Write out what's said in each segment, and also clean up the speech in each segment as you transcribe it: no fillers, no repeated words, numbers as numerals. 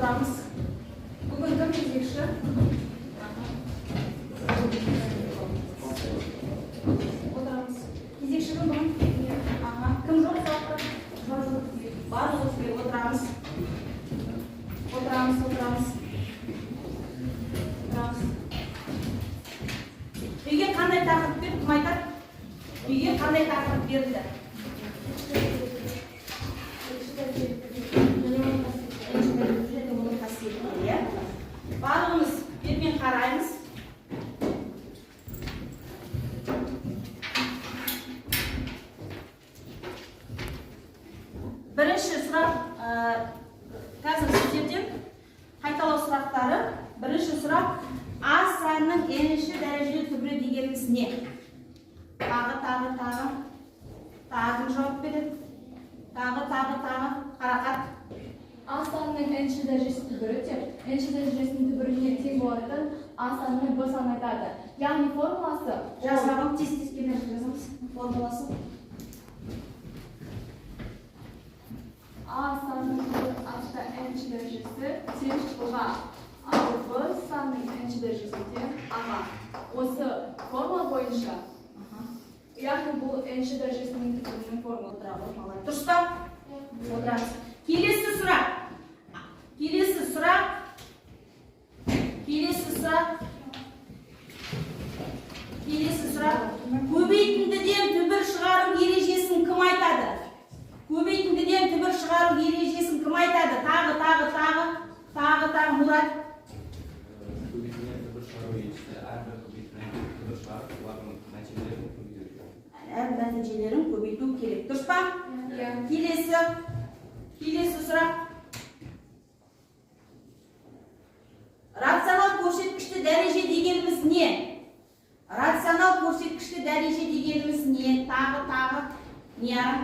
отырамыз. Бүгін кім кезекші? Отырамыз. Кезекші кім бүгін? Кім жоқ сұрақта? Барлығы бері отырамыз. Отырамыз. Үйге қандай тақырып берді? Кім айтады? Үйге қандай тақырып берді? Барлығымыз бетмен қараймыз. Бірінші сұрақ, қазір сіздерден қайталау сұрақтары. Бірінші сұрақ, А санының нші дәрежелі түбірі дегеніміз не? Тағы. Кім жауап береді? Тағы. Қарақат. А санының нші дәрежесі түбірі деп, нші дәрежесінің түбіріне тең болатын А санының Б санын айтады. Яғни формуласы Жазғабым тез-тезгенер жазамыз. Формуласы. А санының ашта нші дәрежесі тең Б-ға. Ал Б санның нші дәрежесі тең А-ға. Осы формула бойынша, яғни бұл нші дәрежесінің түбірінің формуласы. Дұрыс па? Отырамыз. Келесі сұрақ. Көбейтіндіден түбір шығару ережесін кім айтады? Көбейтіндіден түбір шығару ережесін кім айтады? Тағы, Мұрат. Көбейтіндіден түбір шығару ережесі әрбір көбейтіндіден түбір шығарып, олардың нәтижелерін көбейту керек. Әрбір нәтижелерін көбейту керек. Дұрыс па? Келесі сұрақ. Рационал көрсеткішті дәреже дегеніміз не? Рационал көрсеткішті дәреже дегеніміз не? Тағы. Не ара?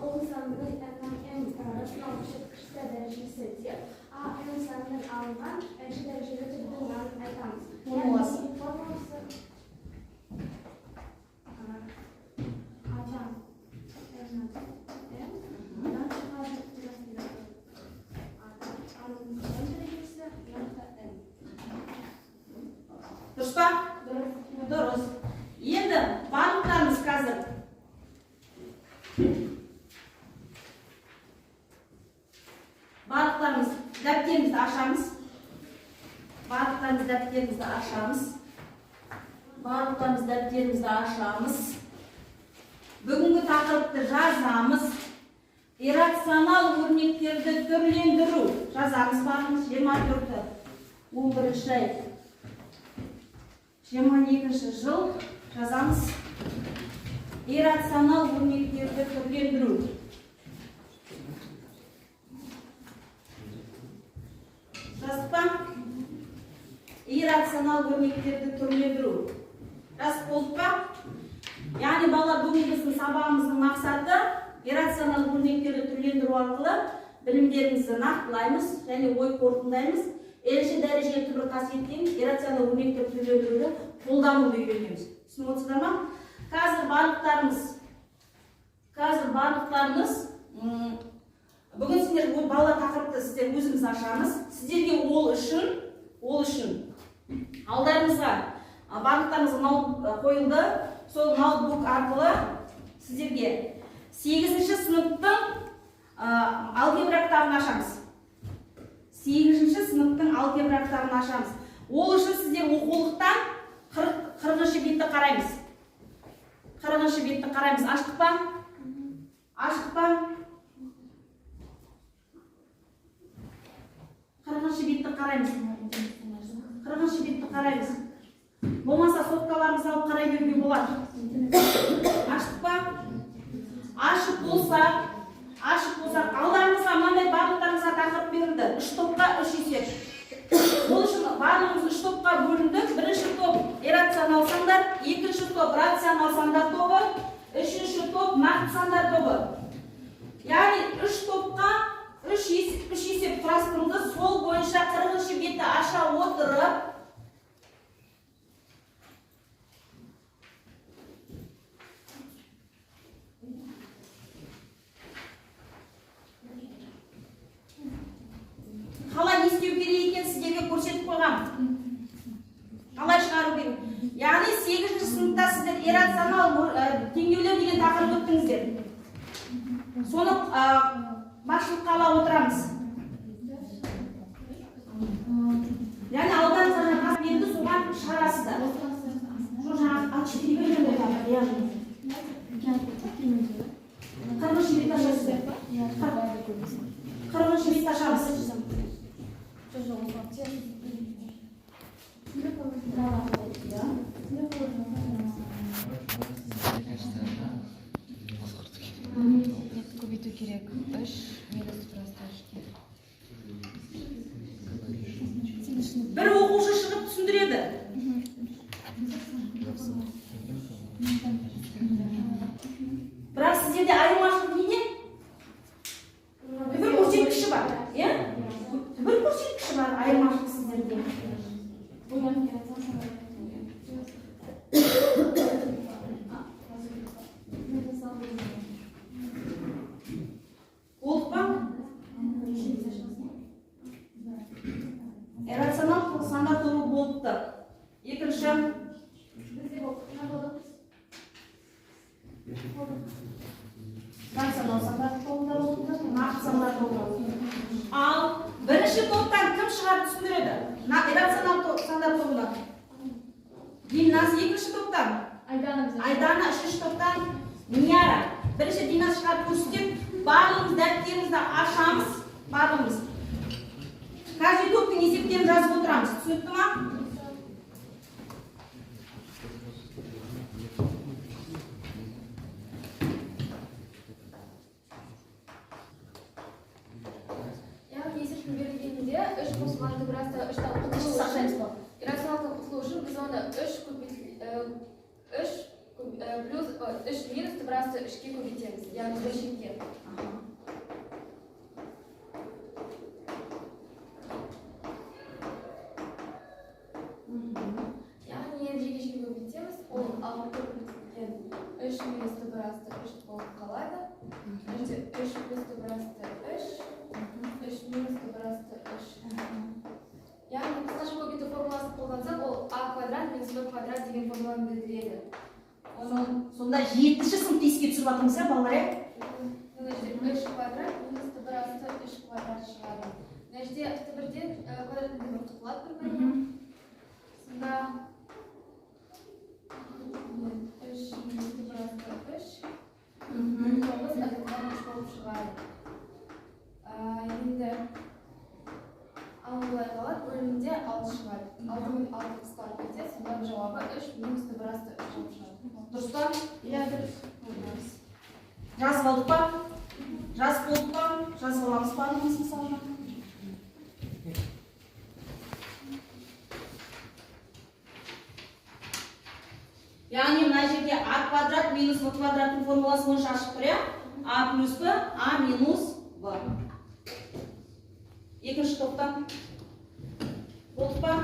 Ол санның рационал көрсеткішті дәрежесі деп, н санның алынған нші дәрежелі түбірдің мәнін айтамыз. Формуласы. Дұрыс па? Дұрыс. Енді барлықтарымыз қазір дәптерімізді ашамыз. Бүгінгі тақырыпты жазамыз. Иррационал өрнектерді түрлендіру. Жазамыз барымыз 24-ті 11-ші ай 22-ші жыл жазамыз. Иррационал өрнектерді түрлендіру. Жазып па? Иррационал өрнектерді түрлендіру. Жазып болды па? Яғни балалар, бүгін біздің сабағымыздың мақсаты иррационал өрнектерді түрлендіру арқылы білімдерімізді нақтылаймыз және ой қорытындаймыз. Нші дәрежелі түбір қасиеттен иррационал өрнектерді түрлендіруді қолдануды үйренеміз. Түсініп отырсыздар ма? Қазір барлықтарыңыз бүгін сіздер балалар тақырыпты сіздер өзіміз ашамыз. Сіздерге ол үшін алдарыңызға барлықтарыңызға ноутбук қойылды. Сол ноутбук арқылы сіздерге 8-ші сыныптың алгебра кітабын ашамыз. 8-ші сыныптың алгебра кітабын ашамыз. Ол үшін сіздер оқулықтан 40-шы бетті қараймыз. 40-шы бетті қараймыз. Аштық па? 40-шы бетті қараймыз. Болмаса соткаларымызды алып қарай беруге болады. Аштық па? Ашық болсақ, алдарыңызға мынандай барлықтарыңызға тақырып берілді. 3 топқа 3 есеп. Ол үшін барлығымыз 3 топқа бөліндік. Бірінші топ иррационал сандар, екінші топ рационал сандар тобы, үшінші топ нақты сандар тобы. Яғни 3 топқа 3 есеп құрастырылды. Сол бойынша 40-шы бетті аша отырып, иррационал теңдеулер деген тақырып өттіңіздер. Соны басшылыққа ала отырамыз. Яғни аудан жаңа енді соған шығарасыздар. Жоқ жаңа А4 берген ғой тағы. Қырғызша бет ашасыздар. Қырғызша бет ашамыз. Көбейту керек. 3 минус просташки. Бір оқушы шығып түсіндіреді. Бірақ сіздерде айырмашылық неде? Бір көрсеткіші бар. Бір көрсеткіші бар айырмашылық сіздерде. Болды ба? Иррационал сандар тобы болыпты. Екінші рационал сандар тобында болыпты, нақты сандар тобы. Ал бірінші топтан кім шығарып түсіндіреді? Иррационал сандар тобына. Динас екінші топтан. Айдана үшінші топтан. Нияра. Бірінші Динас шығарып көрсетеді. Барлығымыз дәптерімізді ашамыз. Барлығымыз. Каждый топтың есептерін жазып отырамыз. Түсінікті ма? Яғни есептің берілгенінде 3 қосылған тубырасты 3-тен иррационалдық қосылу үшін біз оны 3 минус тубырасты 3-ке көбейтеміз. Яғни бөлшекке. Яғни енді жеке-жеке көбейтеміз. Ол алғы көбейтілген 3 минус тубырасты 3 болып қалады. 3 плюс тубырасты 3. 3 минус тубырасты 3. Яғни қысқаша көбейту формуласын қолдансақ, ол а квадрат минус б квадрат деген формуланы білдіреді. Сонда 7-ші сыныпты еске түсіріп жатырмыз, балалар? Мына жерде 3 квадрат минус тубырасты 3 квадрат шығады. Мына жерде бірден квадраттың бірі құтылады бір-біріне. Сонда 3 минус тубырасты 3. 9 болып шығады. Енді ал былай қалады, бөлімінде 6 шығады. 6 мен 6 қысқарып кетеді, сонда жауабы 3 минус тубырасты 3 болып шығады. Дұрыс па? Жазып алдық па? Жазып болдық па? Жазып аламыз ба? Мысалға. Яғни мына жерде а квадрат минус в квадраттың формуласы бойынша ашып тұр, иә? А плюс б, а минус в. Екінші топтан. Болды па?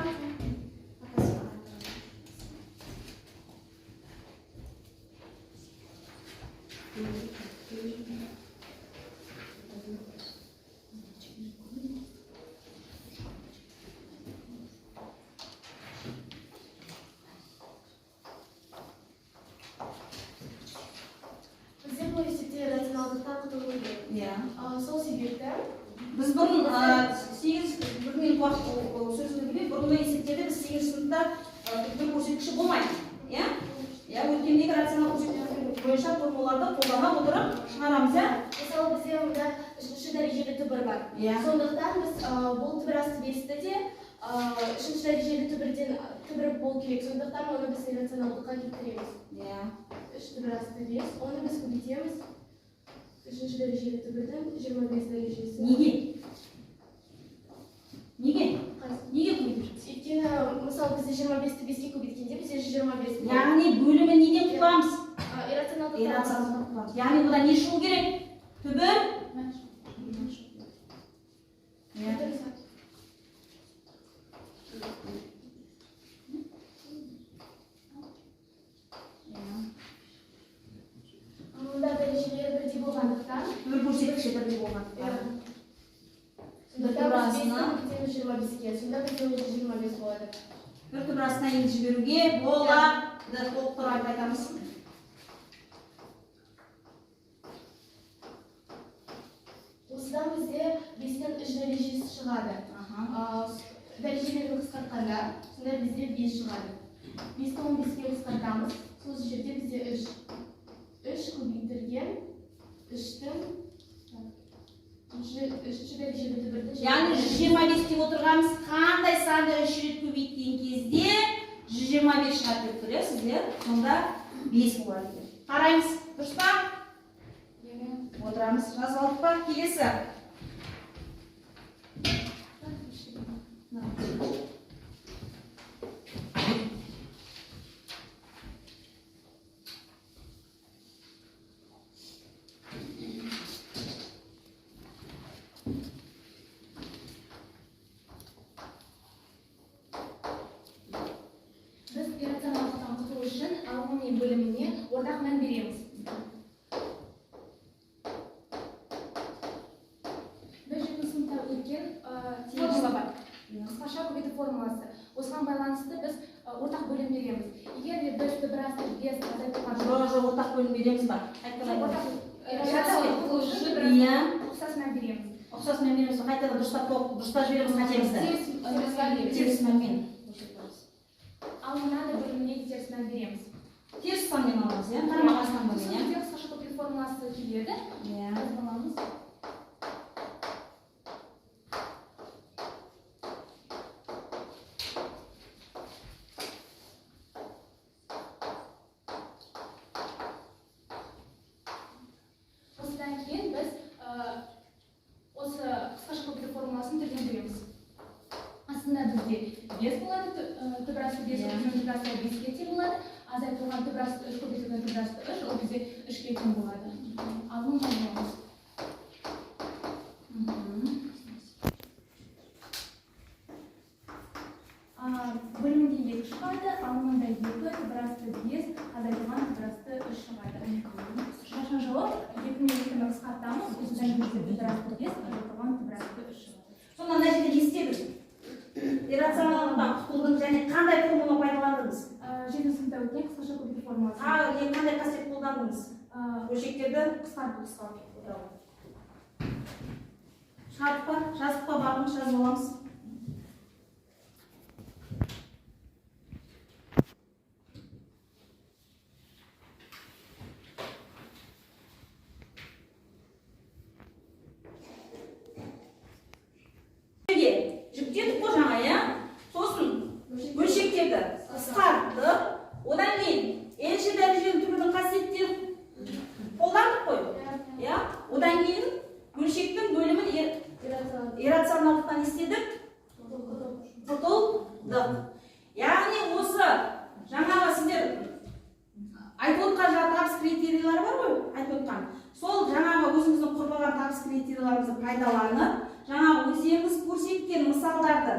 Бізде бұл есепте рационалдықтан құтылуды. Сол себепті Біз бұрын 1 минут уақыт сөзінде бұрынғы есептерде біз 8 сыныпта бір көрсеткіші болмайды. Өткендегі рационал көрсеткіштер бойынша формулаларды қолдана отырып шығарамыз. Мысалы бізде мұнда 3-ші дәрежелі түбір бар. Сондықтан біз бұл түбірасты бесті де 3-ші дәрежелі түбір болу керек. Сондықтан оны біз рационалдыққа келтіреміз. 3 түбірасты бес, оны біз көбейтеміз. 3-ші дәрежелі түбірдің 25 дәрежесі. Неге? Неге көбейтеміз? Өйткені, мысалы бізде 25-ті 5-ке көбейткенде бізде 125. Яғни бөлімі неден құтыламыз? Иррационалдықтан құтыламыз. Яғни бұда не шығу керек? Түбір? Мұнда дәрежелері бірдей болғандықтан. Түбір көрсеткіші бірдей болғандықтан. Сонда біз 25-ке, сонда біз 25 болады. Бір түбірасына енді жіберуге болады. толықтырып айтамыз. Осыдан бізде 5-тен 3 дәрежесі шығады. Дәрежелерді қысқартқанда, сонда бізде 5 шығады. 5-тен 15-ке қысқартамыз, сол жерде бізде 3. 3 көбейтілген 3-тің 3-ші дәрежелі түбірді. Яғни 125 деп отырғанымыз қандай санды 3 рет көбейткен кезде 125 шығады деп көресіздер. Сонда 5 болады. Қараймыз, дұрыс па? Отырамыз, жазып алдық па? Келесі. Біз иррационалдықтан құтылу үшін алғыны бөліміне ортақ мән береміз. Біз 7 сыныпта өткен қысқаша көбейту формуласы. Осыған байланысты біз ортақ бөлім береміз. Егер де біз түбірасты без азайтылған Жоқ, ортақ бөлім береміз ба? ұқсас мән береміз. Ұқсас мән береміз. Қайтадан дұрыстап жібереміз қателесті. Теріс мәнмен. Ал мынандай бөліміне теріс мән береміз. Теріс санмен аламыз, иә? Қарама-қарсы бөлім, иә? Қысқаша көбейту формуласы келеді. Иә. Аламыз. Осыдан кейін біз осы қысқаша көбейту формуласын түрден көреміз. Астында бізде 5 болады, түбірасты 5, түбірасты 5-ке тең болады. Азайтылған түбірасты 3, көбейтілген түбірасты 3, ол бізде 3-ке тең болады. Ал мұны жазамыз. Бөлімде 2 шығады, ал мұнда 2, түбірасты 5, азайтылған түбірасты 3 шығады. Шаша жауап 2-мен 2-ні қысқартамыз, осыдан бізде түбірасты 5, азайтылған түбірасты 3 шығады. Сонда мына жерде не істедіңіз? Иррационалдықтан құтылдыңыз және қандай формула пайдаландыңыз? 7 сыныпта өткен қысқаша көбейту формуласы. Қандай қасиет қолдандыңыз? Бөлшектерді Қысқарту. шығардық па? Жаздық па? Барлығымыз жазып аламыз. Жүктедік қой жаңа, иә? Сосын бөлшектерді қысқарттық. Одан кейін нші дәрежелі түбірдің қасиеттерін қолдандық қой. Иә? Одан кейін бөлшектің бөлімін иррационалдықтан істедік. Құтылдық. Яғни осы жаңағы сіздер айтып отқан табыс критериялары бар ғой, айтып отқан. Сол жаңағы өзіміздің құрбаған табыс критерияларымызды пайдаланып, жаңағы өздеріңіз көрсеткен мысалдарды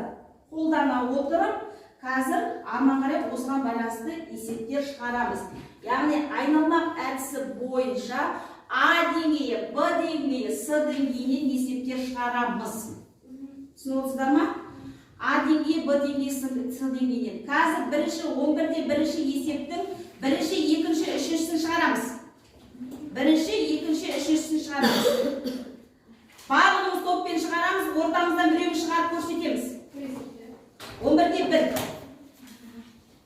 қолдана отырып, қазір ары қарай осыған байланысты есептер шығарамыз. Яғни айналмақ әдісі бойынша А деңгейі, Б деңгейі, С деңгейінен есептер шығарамыз. Түсініп отырсыздар ма? А деңгейі, Б деңгейі, С деңгейінен. Қазір бірінші 11-де бірінші есептің бірінші, екінші, үшіншісін шығарамыз. Бірінші, екінші, үшіншісін шығарамыз. Барлығымыз топпен шығарамыз, ортамыздан біреуін шығарып көрсетеміз. 11-де 1.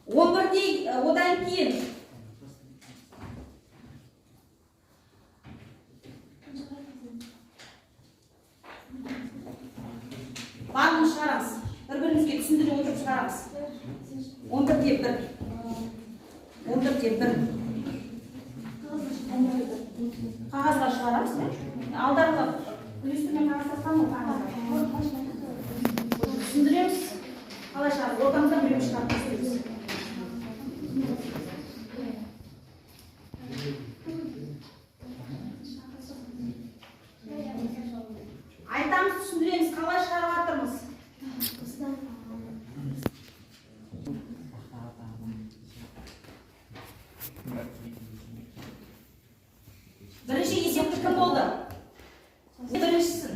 11-де одан кейін барлығын шығарамыз. Бір-бірімізге түсіндіре отырып шығарамыз. 11-де 1. 11-де 1. Қағазға шығарамыз, не? Алдарында үлестірмен қағаз тастан ол қағазға. Түсіндіреміз. Қалай шығарып, ортамыздан біреу шығарып көрсетеміз. Айтамыз, түсіндіреміз, қалай шығарып жатырмыз. Бірінші есепті кім болды? Біріншісін.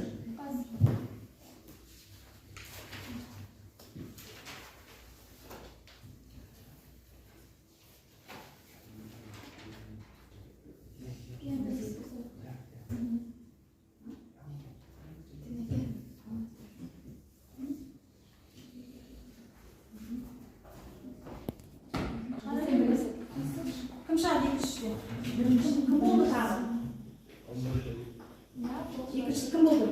Екіншісі кім болды?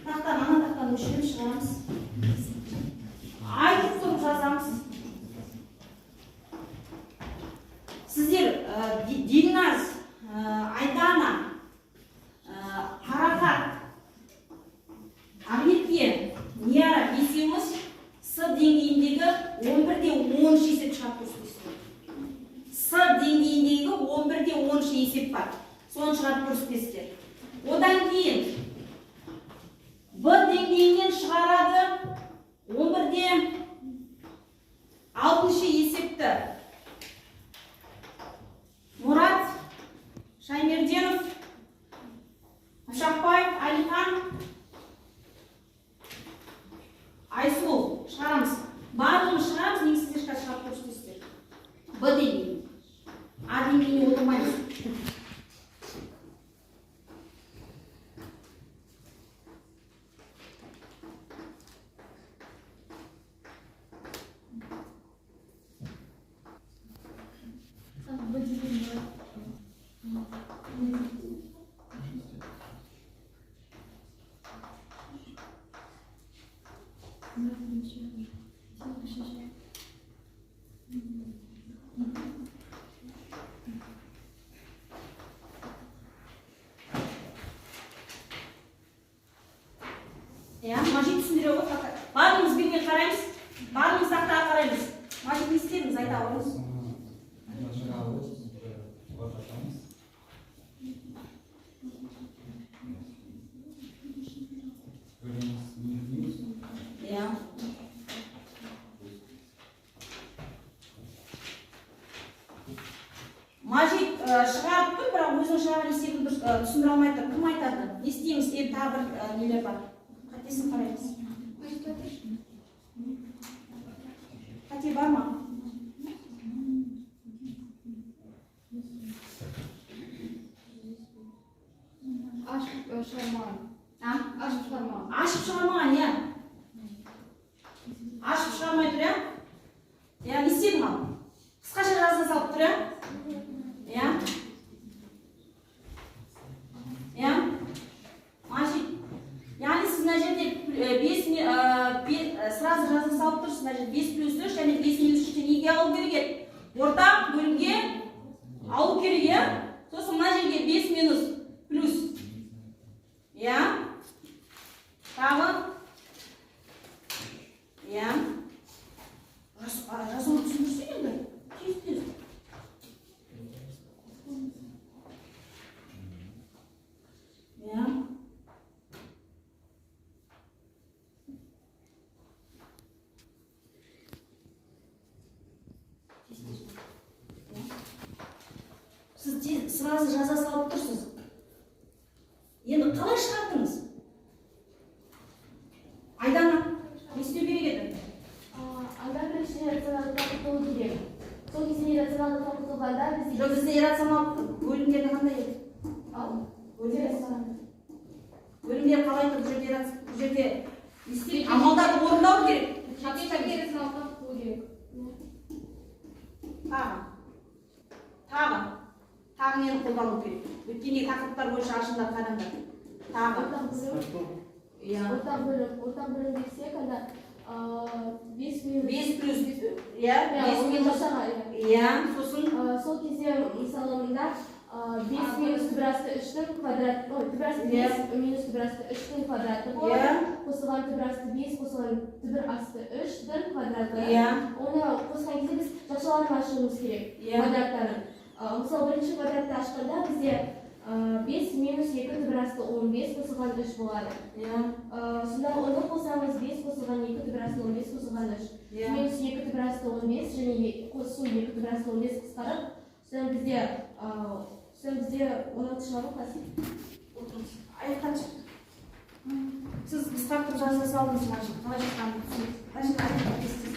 Тақтан, ана тақтан өшіріп шығарамыз. Айтып тұрып жазамыз. Сіздер Дильназ, Айдана, Қарақат, Ақерке, Нияра бесеуміз С деңгейіндегі 11-де 13 есеп шығарып көрсетесіздер. С деңгейіндегі 11-де 13 есеп бар. Соны шығарып көрсетесіздер. Одан кейін Б деңгейінен шығарады 11-де 6 есепті. Мұрат, Шаймерденов, Ушақбаев, Алихан, Айсұлу шығарамыз. Барлығын шығарамыз, негізінде шығарып көрсетесіздер. Б деңгейін. А деңгейіне отырмаймыз. Мажит түсіндіре ғой. Барлығымыз бірге қараймыз. Барлығымыз тақтаға қараймыз. Мажит не істедіңіз, айта алыңыз. Мажит шығарып тұр, бірақ өзінің шығарған есебін түсіндіре алмай тұр. Кім айтады? Не істейміз? Тағы бір нелер бар. Қатесін қараймыз. Қате бар ма? Ашып шығармаған. Ашып шығармаған. Ашып шығармаған, иә. Ашып шығармай тұр, иә? Не істедің ал? Қысқаша жазына салып тұр, иә? Мажит. Яғни сіз мына жерде сразу жазып салып тұрсыз, мына жерде 5 плюс 3 және 5 минус 3-те неге алу керек еді? Ортақ бөлімге алу керек, иә? Сосын мына жерге 5 минус плюс. Иә? Тағы? Иә? Жазуын түсіндірсе енді? Тез. Иә? Сіз сразу жаза салып тұрсыз. Енді қалай шығардыңыз? Айдана, не істеу керек еді? Анда бірінші рационалды толықтыру керек. Сол кезде рационалды толықтырғанда Жоқ, бізде иррационалды бөлімдері қандай еді? Бөлімдер қалай тұр? Бұл жерде амалдарды орындау керек. рационалды толықтыру керек. Тағы нені қолдану керек? Өткенде тақырыптар бойынша ашыңдар, қараңдар. Тағы. Ортақ бөлім десек, анда 5 плюс, иә? 5 минус. Иә, сосын? Сол кезде, мысалы, мында 5 минус түбірасты 3-тің квадраты, түбірасты 5 минус түбірасты 3-тің квадраты болады. Қосылған түбірасты 5, қосылған түбірасты 3-тің квадраты. Оны қосқан кезде біз жақшаларын ашуымыз керек, квадраттарын. Мысалы, бірінші квадратты ашқанда бізде 5 минус 2 түбірасты 15 қосылған 3 болады. Сонда оны қосамыз 5 қосылған 2 түбірасты 15 қосылған 3. Минус 2 түбірасты 15 және қосу 2 түбірасты 15 қысқарып, содан бізде 16 шығару қасы. Аяқтан шықты. Сіз қысқартып жаза салдыңыз ма? Қалай жатқанын түсінесіз.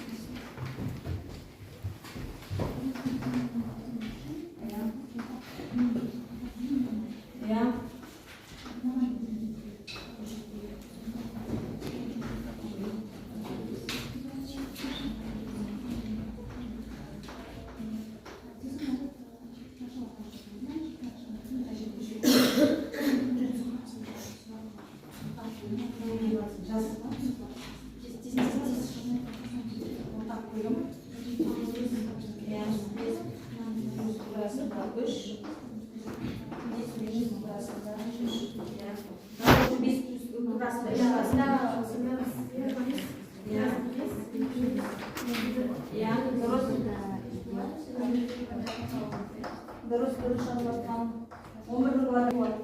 11 квадрат болады.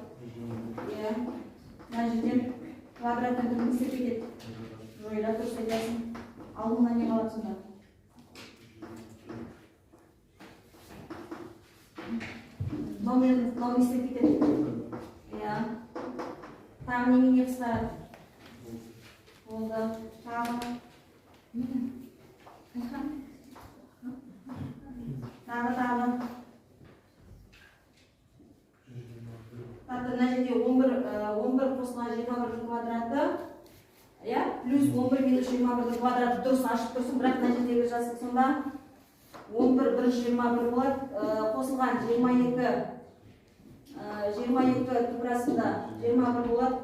Иә. Мына жерден квадраттың түрін істеп кетеді. Жойыла дұрыс айтасың. Алдыңда не қалады сонда? Номер істеп кетеді. Иә. Тағы немене қысқарады? Болды. Тағы. Тағы. Мына жерде 11 қосылған 21 квадраты, плюс 11 минус 21 квадраты дұрыс ашып тұрсын, бірақ мына жердегі жазық сонда 11 бірінші 21 болады, қосылған 22 тупрасында 21 болады,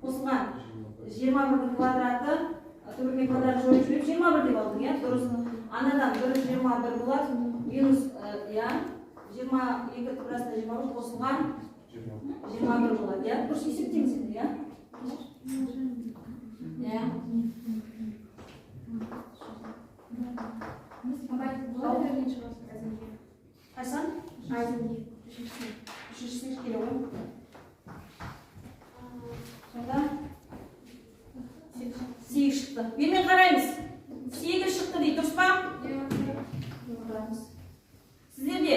қосылған 21 квадраты, түбірмен квадрат жойып жүріп 21 деп алдың, дұрыс. Анадан 21 болады, минус 22 тупрасында 21 қосылған 21 болады, дұрыс есептеңіз енді, Қайсан? Үшіншісіне келе ғой. Сонда 8 шықты. Бермен қараймыз. 8 шықты дейді, дұрыс па? Сіздерде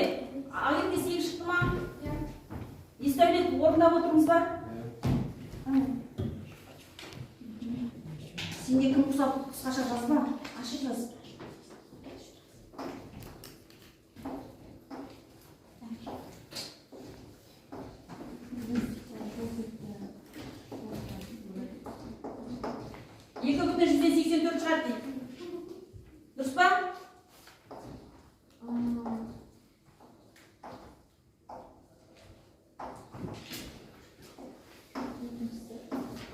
ағетте 8 шықты ма? Естәулет орындап отырмыз ба? Сенде кім қысқаша жазба? Ашық жаз. Екі бүтін 184 шығады дейді. Дұрыс па?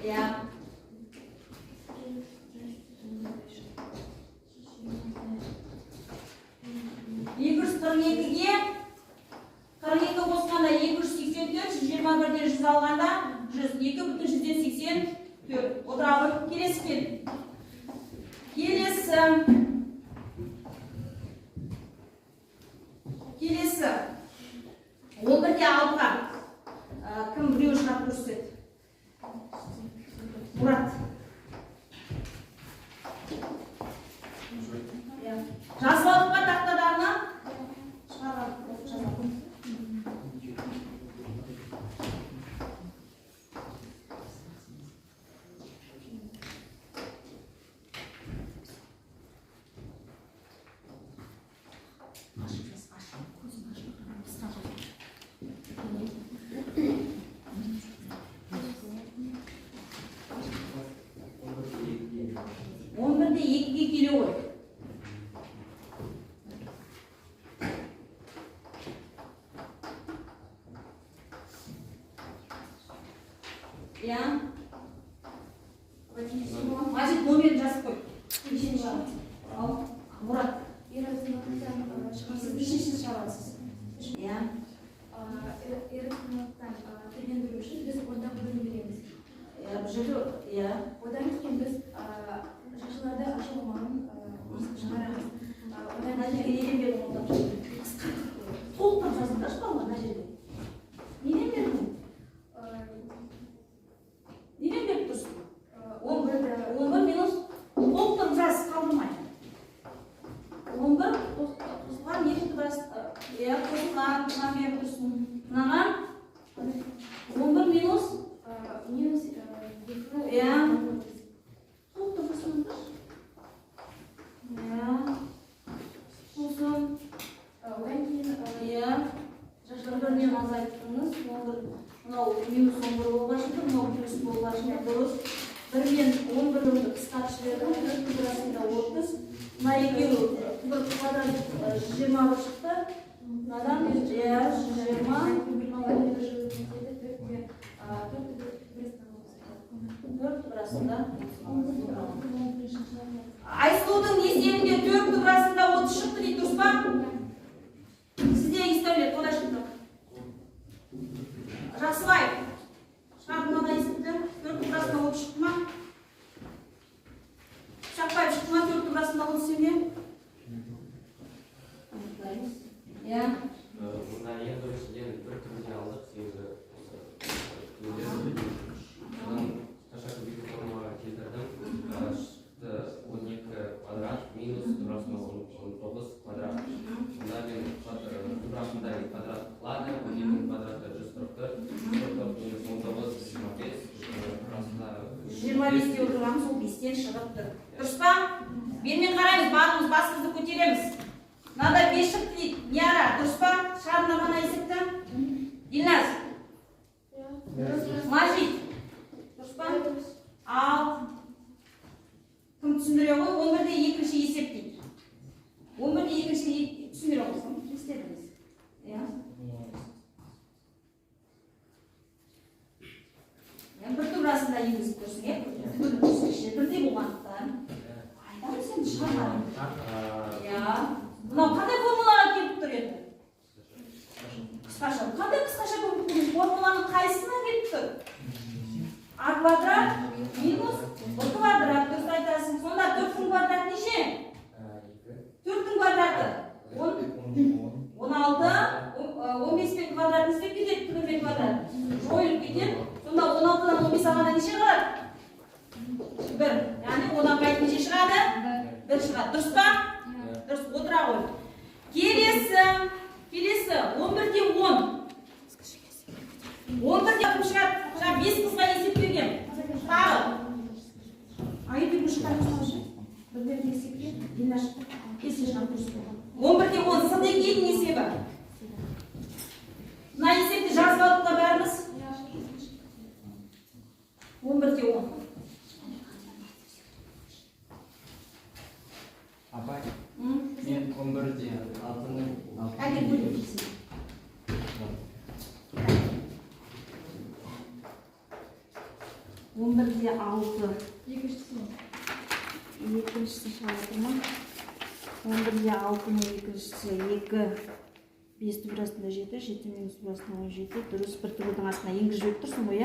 Иә. 242-ге 42 қосқанда 284, 121-ден 100 алғанда 2,184. Отырабы келесі кел. Келесі 11-де 6-ға кім біреу шығарып көрсетеді? Мұрат. Жазып алдық па тақтадарына? Шығарып жазалым. Мазит номерін жазып қой. Мұрат. Сіз нешесін шығарасыз? Еріктіліктен төлендіру үшін біз онда бөлім береміз. Одан кейін біз шашыларды ашу омағын шығарамыз. Мына жерге неден бердің онда? Толықтап жазыңдаршы балға мына жерде. Неден бердің? Неден беріп тұрсың? 11 минус толықтап жаз қалдырмай. 11 қосылған екі бас қосылған мына беріп тұрсың. Мынаған 11 минус толықтап жасаңыздар. Сосын Одан кейін бірінен азайттыңыз. Мынау минус 11 болған шықты, мынау плюс болған шықты, дұрыс. Бірінен 11-ді қысқартып жібердім, 4 арасында 30. Мына екеуі бір квадрат 21 шықты. Мынадан 120. Арасында Айсұлудың есебінде 4 арасында 30 шықты дейді, дұрыс па? Сізде естәулет, қодай шықты. Жақсыбаев, шығардың мада есепті, 4 арасында 30 шықты ма? Шақпаев шықты ма, 4 арасында 30 семе? равенстве отырғанымыз ол 5-тен шығып тұр. Дұрыс па? Бермен қараймыз, барлығымыз басымызды көтереміз. Мынада 5 шықты дейді. Не ара? Дұрыс па? Шығарында ғана есепті? Дилназ? Мажит? Дұрыс па? Ал. Кім түсіндіре ғой? 11-де екінші есеп дейді. 11-де екінші түсіндіре қойсам. Істедіңіз. Бір турасында енгізіп көрсің, бірдей болғандықтан. Айтамын сен шығармадың. Мынау қандай формулаға келіп тұр еді? Қысқаша. Қандай қысқаша формуланың қайсына келіп тұр? А квадрат минус Б квадрат. Дұрыс айтасың. Сонда 4-тің квадраты неше? 4-тің квадраты 16, 15 квадратын істеп кетеді, түгілмен квадрат. Жойылып кетеді. Сонда 16-дан 15 алғанда неше шығады? 1. Яғни одан қайтып неше шығады? 1 шығады. Дұрыс па? Дұрыс, отыра ғой. Келесі 11-де 10. 11-де кім шығады? 5 қызға есептеген. Тағы. Айып бір шығармыз. Бірлерін есептеген. Дина шықты. Кесе шығады дұрыс болған. 11-де 10. Сыдекейдің есебі. Мына есепті жазып алдық та бәріміз. 11-де 10. Апай, мен 11-де 6-ның Әлде бөліп дейсің. 11-де 6. Екіншісі шалатыр ма? 11-де 6-ның екіншісі 2. 5 турасында 7, 7 минус турасында 17. Дұрыс, бір тұрудың астына енгізіп тұрсың ғой,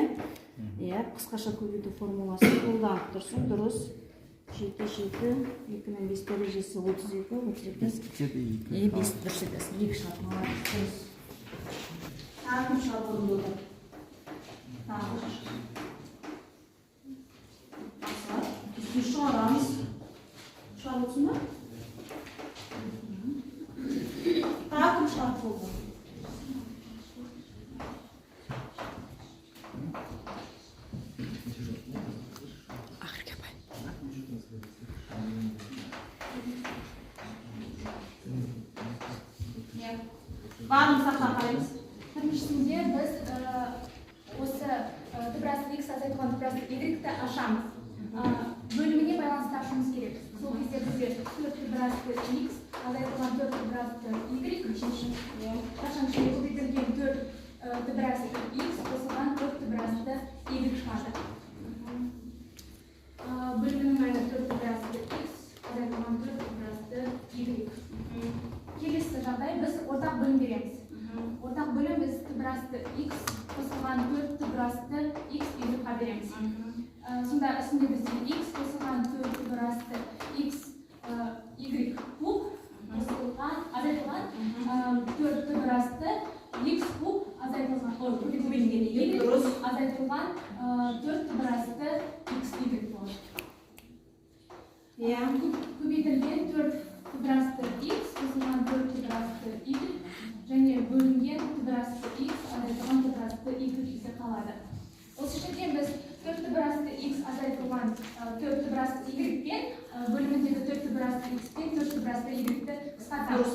қысқаша көбейту формуласын қолданып тұрсың, дұрыс. 7, 2 мен 5 дәрежесі 32, 32. 5 дұрыс етесің, 2 шатың алады, дұрыс. Тағым шабығын болды. Тағы. Түсті шығарамыз. Шығарылсын ба? Тағым шабық болды. Барлығын сақтап қараймыз. Біріншісінде біз осы түбірасты x азайтылған түбірасты y-ті ашамыз. Бөліміне байланысты ашуымыз керек. Сол кезде бізде 4 түбірасты x азайтылған 4 түбірасты y, шашаншыны көбейтілген 4 түбірасты x қосылған 4 түбірасты y шығады. Бөлімінің мәні 4 түбірасты x азайтылған 4 түбірасты y. Келесі жағдай біз ортақ бөлім береміз. Ортақ бөлім біз түбірасты x қосылған 4 түбірасты x y-ға береміз. Сонда үстінде бізде x қосылған 4 түбірасты x y куб қосылған азайтылған 4 түбірасты x куб азайтылған 4 түбірасты x y болады. Көбейтілген 4 түбірасты x қосылған 4 түбірасты y және бөлінген түбірасты x азайтылған түбірасты y бізде қалады. Осы жерде біз 4 түбірасты x азайтылған 4 түбірасты y пен бөліміндегі 4 түбірасты x пен 4 түбірасты y-ті қысқартамыз.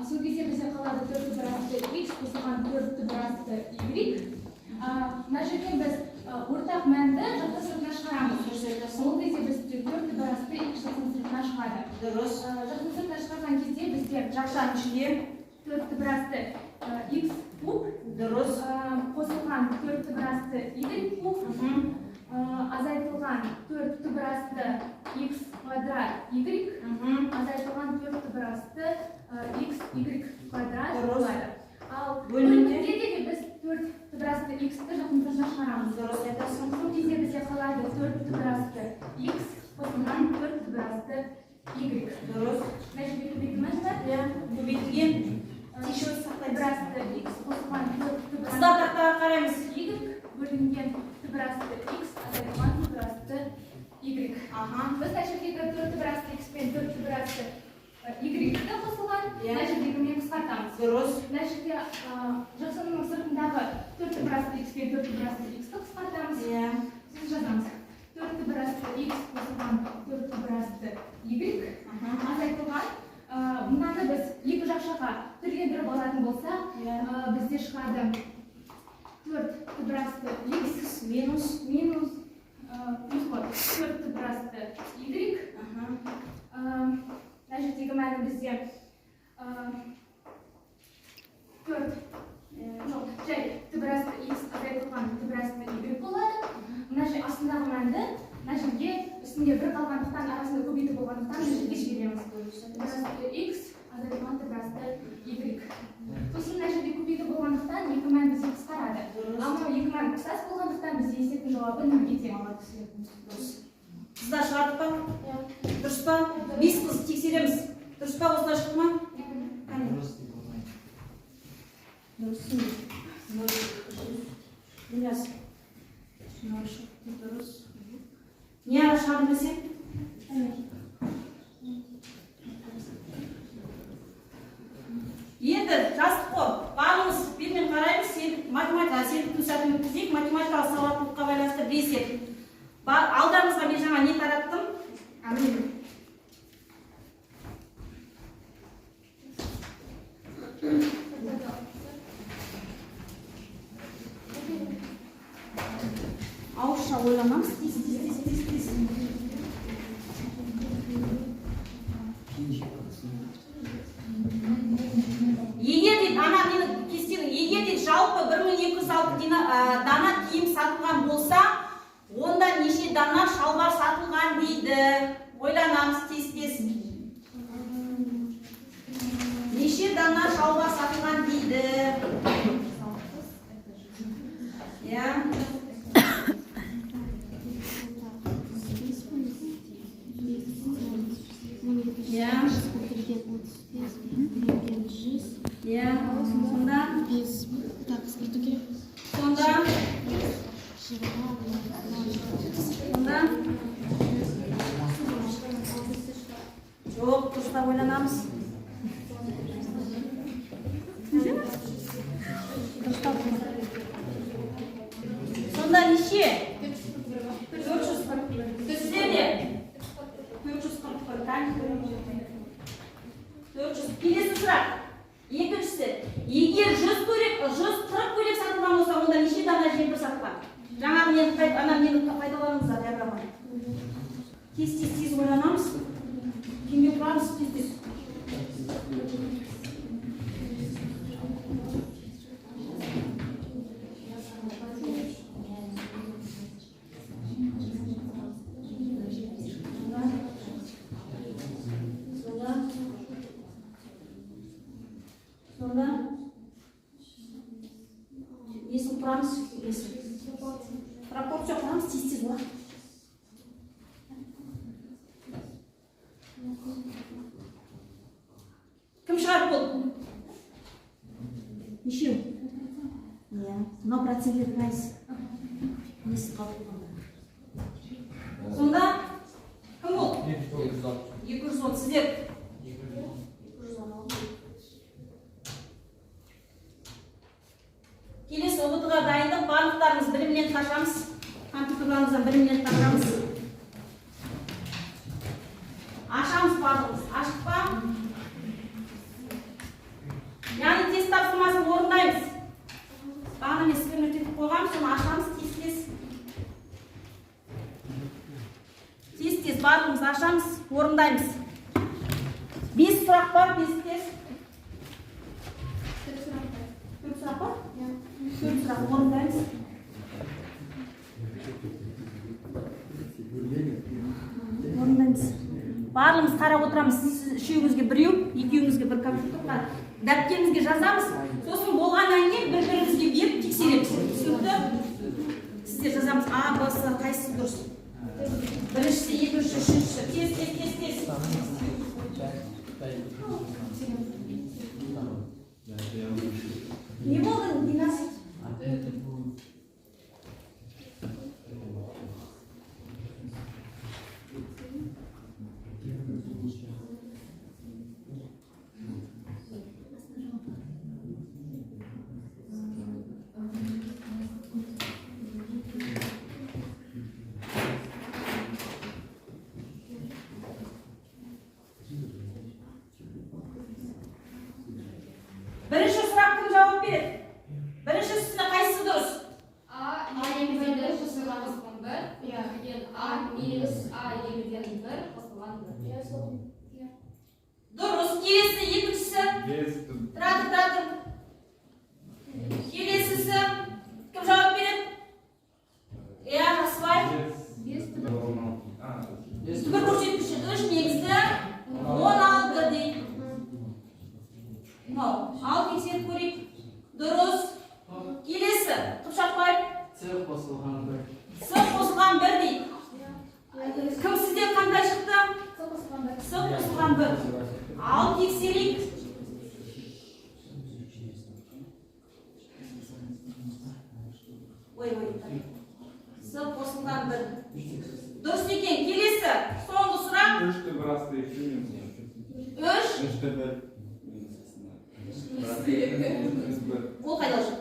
Сол кезде бізде қалады 4 түбірасты x қосылған 4 түбірасты y. Мына жерде біз ортақ мәнді жақтың сыртына шығарамыз. Сол кезде біз 4 түбірасты x жақтың сыртына шығады. Жақтың сыртына шығарған кезде бізде жақтан ішінде 4 түбірасты x куб қосылған 4 түбірасты y куб азайтылған 4 түбірасты x квадрат y азайтылған 4 түбірасты x y квадрат болады. Ал бөлімінде де біз 4 түбірасты x-ті жақтың сыртына шығарамыз. Сол кезде бізде қалады 4 түбірасты x қосылған 4 түбірасты y. Нәтижеге көбейтілмez ба? Көбейтілген түбірасты x қосылған 4 түбірасты қараймыз. Y бөлінген түбірасты x азайтылған түбірасты y. Біз нәтижеге 4 түбірасты x пен 4 түбірасты y-ті қосылған нәтижеге қысқартамыз. Нәтижеге жақсының сыртындағы 4 түбірасты x пен 4 түбірасты x-ті қысқартамыз. Сөз жазамыз. 4 түбірасты x қосылған 4 түбірасты y азайтылған. Мынаны біз екі жақ жаққа түрлендіріп алатын болсақ, бізде шығады 4 түбірасты x минус 4 түбірасты y. Мына жердегі мәні бізде 4 түбірасты x азайтылған түбірасты y болады. Мына жер астындағы мәнді мына жерге үстінде бір қалғандықтан арасында көбейтіп болғандықтан мына жерге жібереміз. Түбірасты x азайтылған түбірасты y. Сосын мына жерде көбейтіп болғандықтан екі мән бізде қысқарады. Ал мынау екі мән ұқсас болғандықтан бізде есептің жауабы нөлге тең. Қыздар шығардық па? Дұрыс па? Бес қыз тексереміз. Дұрыс па? Осылай шықты ма? Не ара шығарды білсең? Енді жаздық қой. Барлығымыз бетмен қараймыз. Математика, сендіктің сәтін өткізейік. Математикалық сауаттылыққа байланысты білесек. Алдарыңызға мен жаңа не тараттым? Ауызша ойламаңыз. Егер дейді, ана мені кестенің, егер дейді жалпы 1206 дана киім сатылған болса, онда неше дана шалбар сатылған дейді. Ойланамыз тез-тез. Неше дана шалбар сатылған дейді. Жоқ, дұрыстап ойланамыз. Сонда неше? 440. Сіздерде? 440. Келесі сұрақ. Екіншісі. Егер 140 көйлек сатылған болса, онда неше дана жемпір сатылған? Жаңағы нені пайдаланыңыздар диаграмманы. Тез-тез ойланамыз. Кемге құрамыз тез-тез. Сонда несін құрамыз? Пропорция құрамыз тез-тез болады. Кім шығарып болды? Нешеу? Мынау процентлерді қайсы? Несі қалып болғанда? Сонда кім болды? 210. Сіздер? 216. Келесі ұбытыға дайындық. Барлықтарымыз білімнен қашамыз. Компьютерларымыздан білімнен қашамыз. Ашамыз барлығымыз. Ашық па? Яғни тест тапсырмасын орындаймыз. Бағана мен сізбен өтетіп қойғам, соны ашамыз тез-тез. Тез-тез барлығымыз ашамыз, орындаймыз. 5 сұрақ бар, 5 тест. 4 сұрақ бар? 4 сұрақ орындаймыз. Орындаймыз. Барлығымыз қарап отырамыз. Үшеуіңізге біреу, екеуіңізге бір компьютер. Дәптеріңізге жазамыз. Сосын болғаннан кейін бір-бірімізге беріп тексереміз. Түсінікті? Сіздер жазамыз. А, Б, С, қайсысы дұрыс? Біріншісі, екіншісі, үшіншісі. Тез. Не болды, Динас? жауап береді? Біріншісіне қайсысы дұрыс? А екіден қосылған бір. Екіден А минус А екіден бір қосылған бір. Дұрыс. Келесі екіншісі. Тұратыр. Келесісі. Кім жауап береді? Жақсыбай. Түбір көрсеткіші 3 негізді 16 дейді. Ал тексеріп көрейік. Дұрыс. Келесі. Қыпшақбай. С қосылған бір. С қосылған бір дейді. Кім сізде қандай шықты? С қосылған бір. Ал тексерейік. Ой. С қосылған бір. Дұрыс екен. Келесі. Соңғы сұрақ. 3'te bir hasta ekleyelim. 3. 3'te bir. Ол қайда жүр?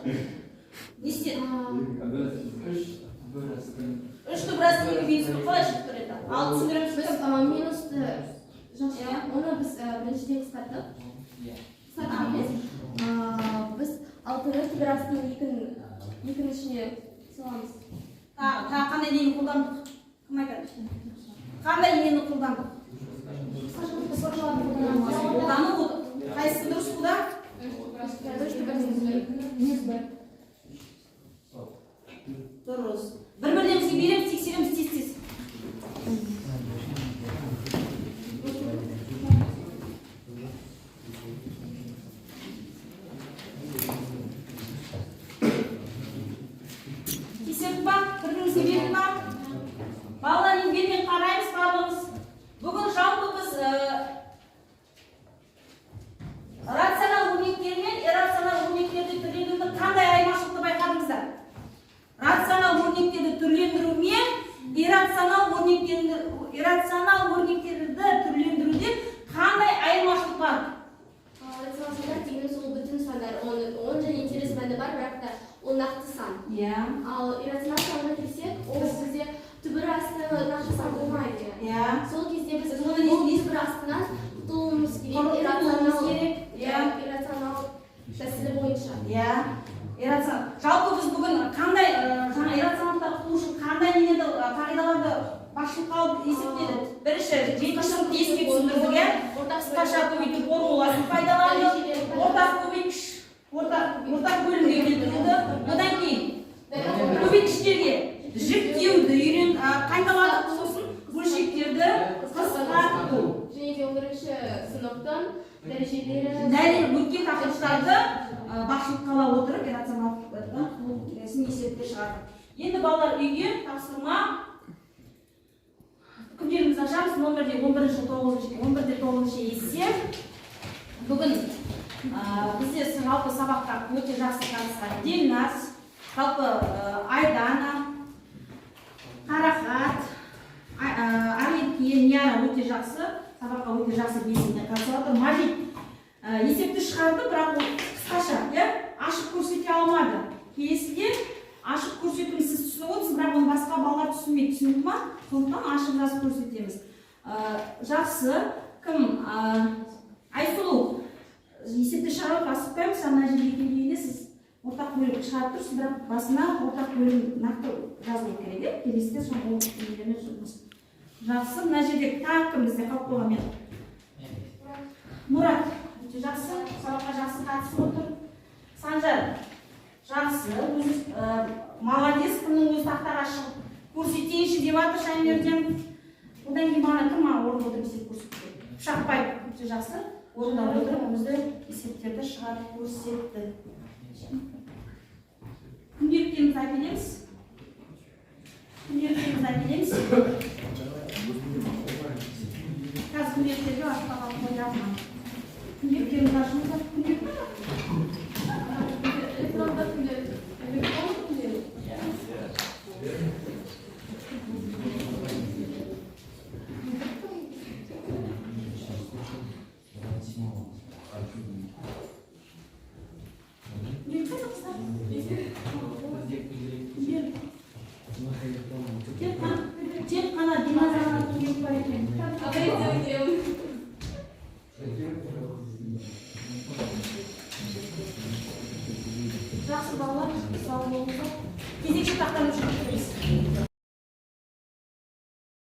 Не істеді? 3'ті біраз минусты қалай шығып тұреді? Ал түсіндіреміз. Біз минусты оны біз біріншіден қысқарттық. Қысқарттық емес. Біз алтыны бірастың екінің ішіне саламыз. Тағы қандай нені қолдандық? Кім айтады? Қандай нені қолдандық? Қолдану болды. Қайсысы дұрыс бұда? Дұрыс. Бір-бірлерімізге береміз, тексереміз тез-тез. Тексеріп ба? Бір-бірімізге беріп ба? Балалар еңбегімен қараймыз барлығымыз. Бүгін жалпы біз рационал өрнектер мен иррационал өрнектерді түрлендірудің қандай айырмашылықты байқадыңыздар? Рационал өрнектерді түрлендіру мен иррационал өрнектерді түрлендіруде қандай айырмашылық бар? Рационал сандар дегеніміз ол бүтін сандар. Оның және интерес мәні бар, бірақ та ол нақты сан. Ал иррационал санына келсек, ол бізде түбір асты нақты сан болмайды. Сол кезде біз бұл түбір астынан құтылуымыз керек. Иррационал тәсілі бойынша. Жалпы біз бүгін қандай иррационалдықтан құтылу үшін қандай қағидаларды басшылыққа алып есептедік? Бірінші, жетіншілікті еске түсіндірдік, қысқаша көбейту формуласын пайдаланды, ортақ бөлімге келтіруді, одан кейін көбейткіштерге жіктеуді қайталадық, сосын бөлшектерді қысқарту. Және де 11-ші сыныптың дәрежелері өткен тақырыптарды басшылыққа ала отырып иррационалдықтан есепте шығардық. Енді балалар үйге тапсырма күнделігімізді ашамыз. Номерде 11-9 есе. Бүгін бізде жалпы сабаққа өте жақсы қатысқан Дильназ, жалпы Айдана, Қарақат, Арлеке, Нияра өте жақсы, сабаққа өте жақсы белсене қатысып. Мажит есепті шығарды, бірақ ол қысқаша, ашық көрсете алмады. Келесіде ашық көрсетуін сіз түсініп отырсыз, бірақ оны басқа балалар түсінбейді, түсінді ма? Сондықтан ашық жазып көрсетеміз. Жақсы, кім? Айсұлу, есепті шығарып асықпаймыз, ана жерге келгенде сіз ортақ бөлім шығарып тұрсыз, бірақ басына ортақ бөлім нақты жазылу керек, келесіде соңғы нелермен жұмыс. Жақсы, мына жерде тағы кім бізде қалып қойған мен? Мұрат, өте жақсы, сабаққа жақсы қатысып отыр. Санжар, жақсы, молодец, кімнің өзі тақтаға шығып көрсетейінші деп жатыр Шаймерден. Одан кейін маған кім орын отырып есеп көрсетті? Пышақбай, өте жақсы, орында отырып өзі есептерді шығарып көрсетті. Күнделіктерімізді әкелеміз. Қазір күнделіктерге ашпаға қойдағым. Күнделіктерімізді ашыңыздар. Тек қана динозаврға келіп бар екен. мысалы болса кезекші тақтаны жүріп